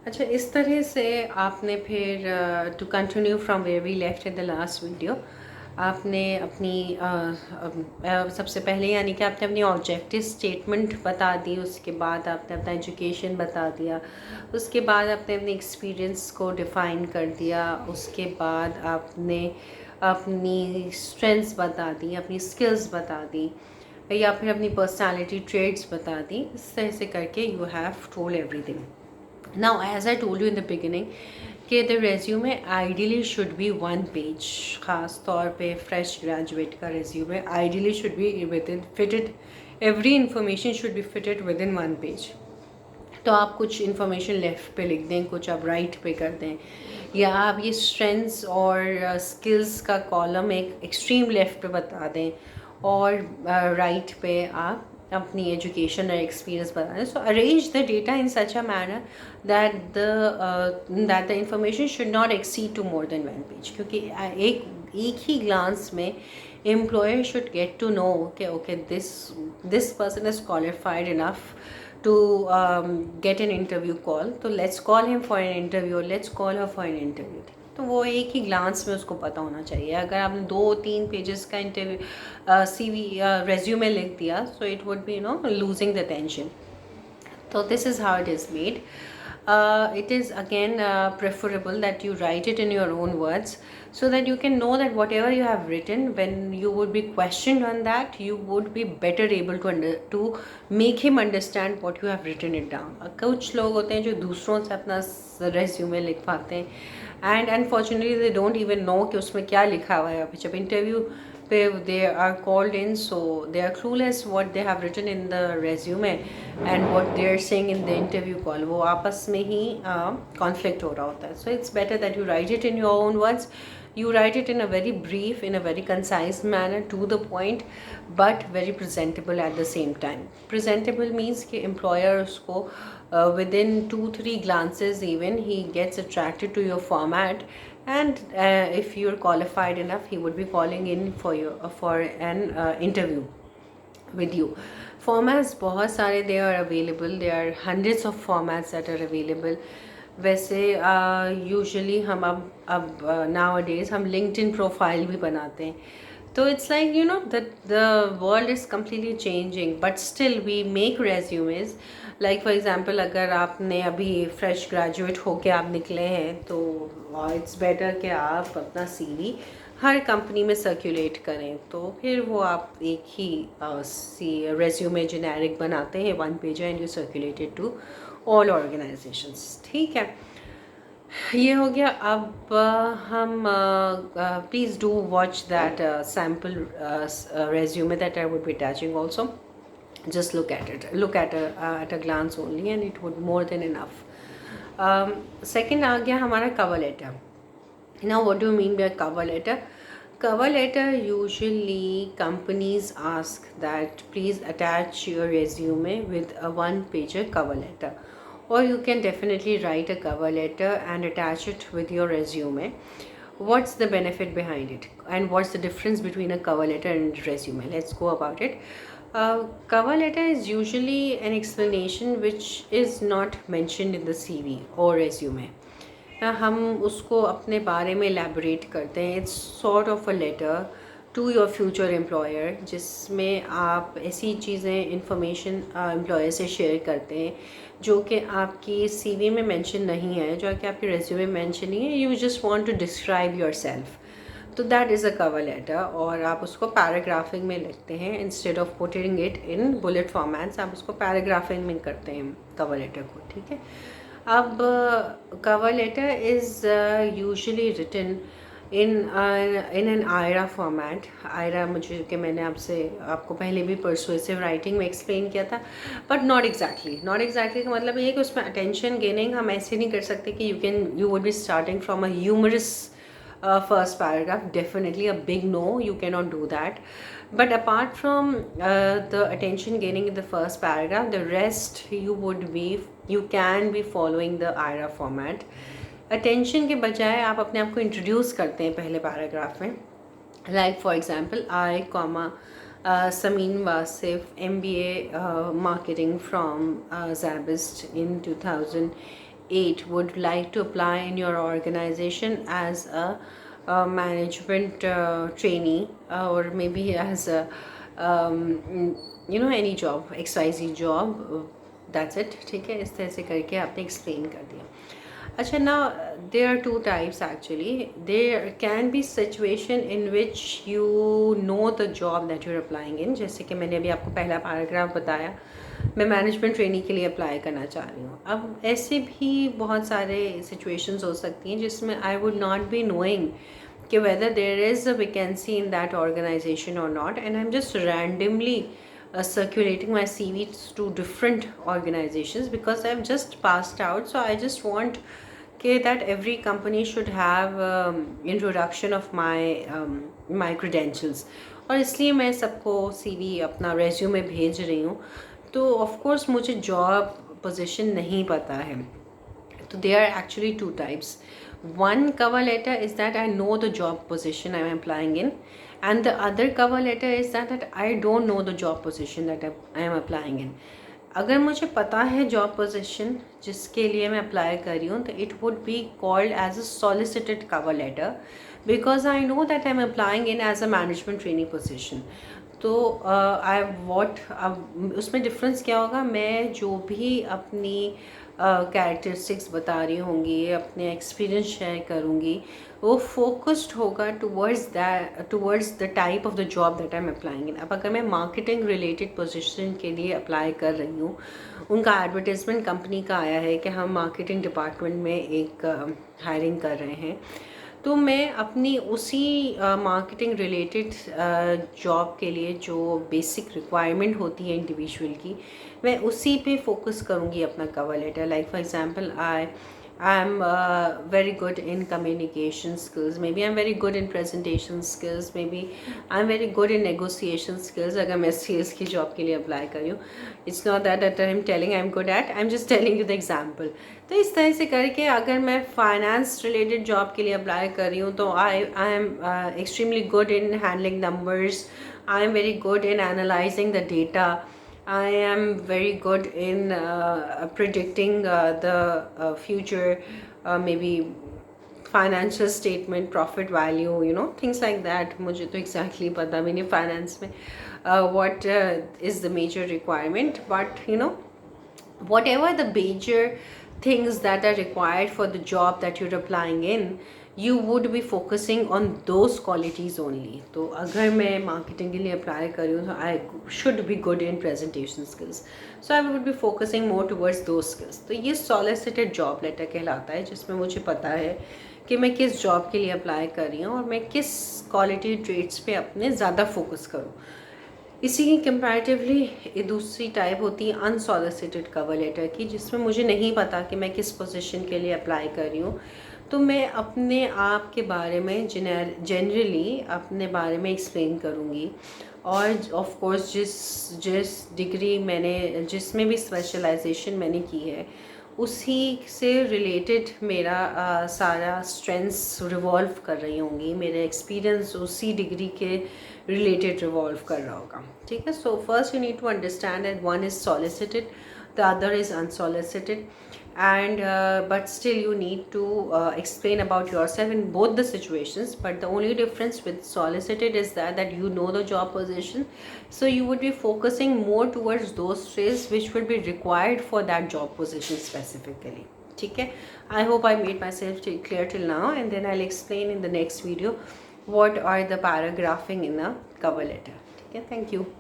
अच्छा, इस तरह से आपने फिर to continue from where we left in the last video, आपने अपनी सबसे पहले यानी कि आपने अपनी ऑब्जेक्टिव स्टेटमेंट बता दी, उसके बाद आपने अपना एजुकेशन बता दिया, उसके बाद आपने अपने एक्सपीरियंस को डिफ़ाइन कर दिया, उसके बाद आपने अपनी स्ट्रेंथ्स बता दी, अपनी स्किल्स बता दी, या फिर अपनी पर्सनालिटी ट्रेड्स बता दी। इस तरह से करके you have told everything. Now, as I told you in the beginning कि the resume ideally should be one page, ख़ास तौर पे fresh graduate का resume ideally should be within fitted, every information should be fitted within one page। तो आप कुछ information left पे लिख दें, कुछ आप राइट पे कर दें, या आप ये स्ट्रेंथ्स और स्किल्स का कॉलम एक एक्सट्रीम लेफ़्ट पे बता दें और राइट पे आप अपनी एजुकेशन और एक्सपीरियंस बता दें। So arrange the data in such a manner that the information should not exceed to more than one page, क्योंकि एक ही ग्लांस में employer should get to know कि okay this person is qualified enough to get an interview call, तो let's call him for an interview, let's call her for an interview। तो वो एक ही ग्लांस में उसको पता होना चाहिए। अगर आपने 2-3 पेजेस का इंटरव्यू CV रेज्यूमे लिख दिया, so it would be losing the tension. So this is how it is made. It is again preferable that you write it in your own words, so that you can know that whatever you have written, when you would be questioned on that, you would be better able to make him understand what you have written it down. कुछ लोग होते हैं जो दूसरों से अपना resume लिखवाते हैं, and unfortunately they don't even know कि उसमें क्या लिखा हुआ है। जब interview they are called in, so they are clueless what they have written in the resume and what they are saying in the interview call। वो आपस में ही conflict हो रहा होता है। So it's better that you write it in your own words, you write it in a very brief, in a very concise manner, to the point, but very presentable at the same time। Presentable means कि employer उसको within 2-3 glances even he gets attracted to your format, and if you're qualified enough, he would be calling in for an interview with you। Formats बहुत सारे they are available, there are hundreds of formats that are available। वैसे usually हम अब nowadays हम LinkedIn profile भी बनाते हैं, तो it's like the world is completely changing, but still we make resumes. Like for example, अगर आपने अभी फ्रेश ग्रेजुएट होके आप निकले हैं, तो इट्स बेटर कि आप अपना CV हर कंपनी में सर्कुलेट करें। तो फिर वो आप एक ही रेज्यूमे जेनेरिक बनाते हैं, one page, and you circulated to all organisations. ठीक है, ये हो गया। अब हम please do watch that sample resume that I would be attaching also। Just look at it, look at a glance only, and it would more than enough। Second आ गया हमारा cover letter। Now what do you mean by cover letter? Cover letter, usually companies ask that please attach your resume with a one-pager cover letter, or you can definitely write a cover letter and attach it with your resume। What's the benefit behind it, and what's the difference between a cover letter and resume? Let's go about it। Cover letter is usually an explanation which is not mentioned in the CV or resume। हम उसको अपने बारे में elaborate करते हैं। It's sort of a letter to your future employer, जिसमें आप ऐसी चीज़ें इंफॉर्मेशन एम्प्लॉयर से शेयर करते हैं जो कि आपकी CV में मेंशन नहीं है, जो कि आपके रेज्यूमे में मेंशन नहीं है। You just want to describe yourself, तो that is a cover letter. और आप उसको पैराग्राफिंग में लिखते हैं, instead of putting it in bullet formats, आप उसको पैराग्राफिंग में करते हैं कवर लेटर को। ठीक है, अब cover letter is usually written in an IRA format. IRA मुझे कि मैंने आपको पहले भी परसुएसिव राइटिंग में एक्सप्लेन किया था, बट नॉट एग्जैक्टली का मतलब ये है कि उसमें अटेंशन गेनिंग हम ऐसे नहीं कर सकते कि you would be starting from a humorous first paragraph। Definitely a big no, you cannot do that। But apart from the attention gaining in the first paragraph, the rest you can be following the IRA format। attention के बजाय आप अपने आप को introduce करते हैं पहले paragraph में। Like for example, I comma Samin Wasif, MBA marketing from Zabist in 2018 8 would like to apply in your organization as a management trainee, or maybe as a any job, XYZ job, that's it. ठीक है, इस तरह से करके आपने explain कर दिया. अच्छा, now there are two types actually. There can be situation in which you know the job that you're applying in. जैसे कि मैंने अभी आपको पहला पैराग्राफ बताया, मैं मैनेजमेंट ट्रेनिंग के लिए अप्लाई करना चाह रही हूँ. अब ऐसे भी बहुत सारे सिचुएशंस हो सकती हैं जिसमें I would not be knowing कि whether there is a vacancy in that organization or not, and I'm just randomly circulating my CV to different organizations because I've just passed out. So I just want that every company should have introduction of my credentials. और इसलिए मैं सबको CV अपना resume भेज रही हूँ. तो of course मुझे जॉब पोजीशन नहीं पता है. तो there are actually two types. One cover letter is that I know the job position I am applying in, and the other cover letter is that I don't know the job position that I am applying in. अगर मुझे पता है job position जिसके लिए मैं apply कर रही हूँ, तो it would be called as a solicited cover letter because I know that I am applying in as a management training position. तो अब उसमें डिफरेंस क्या होगा, मैं जो भी अपनी कैरेक्टरिस्टिक्स बता रही होंगी, अपने एक्सपीरियंस शेयर करूँगी, वो फोकस्ड होगा towards the type of the job that I am applying इन. अब अगर मैं मार्केटिंग रिलेटेड पोजीशन के लिए अप्लाई कर रही हूँ, उनका एडवर्टाइजमेंट कंपनी का आया है कि हम मार्केटिंग डिपार्टमेंट में एक हायरिंग कर रहे हैं, तो मैं अपनी उसी मार्केटिंग रिलेटेड जॉब के लिए जो बेसिक रिक्वायरमेंट होती है इंडिविजुअल की, मैं उसी पे फोकस करूँगी अपना cover letter. Like for example, I am very good in communication skills, maybe I'm very good in presentation skills, maybe I'm very good in negotiation skills. अगर मैं सेल्स की जॉब के लिए अप्लाई कर रही हूँ, it's not that I'm telling I'm good at, I'm just telling you the example. तो इस तरह से करके अगर मैं फाइनेंस रिलेटेड जॉब के लिए अप्लाई कर रही हूँ, तो I am extremely good in handling numbers, I am very good in analysing the data, I am very good in predicting the future, maybe financial statement, profit value, things like that. मुझे तो exactly पता भी नहीं finance में what is the major requirement, but whatever the major things that are required for the job that you're applying in, you would be focusing on those qualities only. तो अगर मैं marketing के लिए apply कर रही हूँ, तो I should be good in presentation skills, so I would be focusing more towards those skills. तो ये solicited job letter कहलाता है, जिसमें मुझे पता है कि मैं किस जॉब के लिए अप्लाई कर रही हूँ और मैं किस क्वालिटी ट्रेट्स पे अपने ज़्यादा फोकस करूँ. इसी की कंपैरेटिवली दूसरी टाइप होती है अनसॉलिसिटेड कवर लेटर की, जिसमें मुझे नहीं पता कि मैं किस पोजीशन के लिए अप्लाई कर रही हूँ. तो मैं अपने आप के बारे में जनरली अपने बारे में एक्सप्लेन करूँगी, और ऑफ कोर्स जिस डिग्री मैंने, जिसमें भी स्पेशलाइजेशन मैंने की है, उसी से रिलेटेड मेरा सारा स्ट्रेंथ्स रिवॉल्व कर रही होंगी, मेरे एक्सपीरियंस उसी डिग्री के रिलेटेड रिवॉल्व कर रहा होगा. ठीक है. So first you need to understand that one is solicited, the other is unsolicited, and but still you need to explain about yourself in both the situations. But the only difference with solicited is that you know the job position, so you would be focusing more towards those traits which would be required for that job position specifically. Okay, I hope I made myself clear till now, and then I'll explain in the next video what are the paragraphing in a cover letter. Okay, thank you.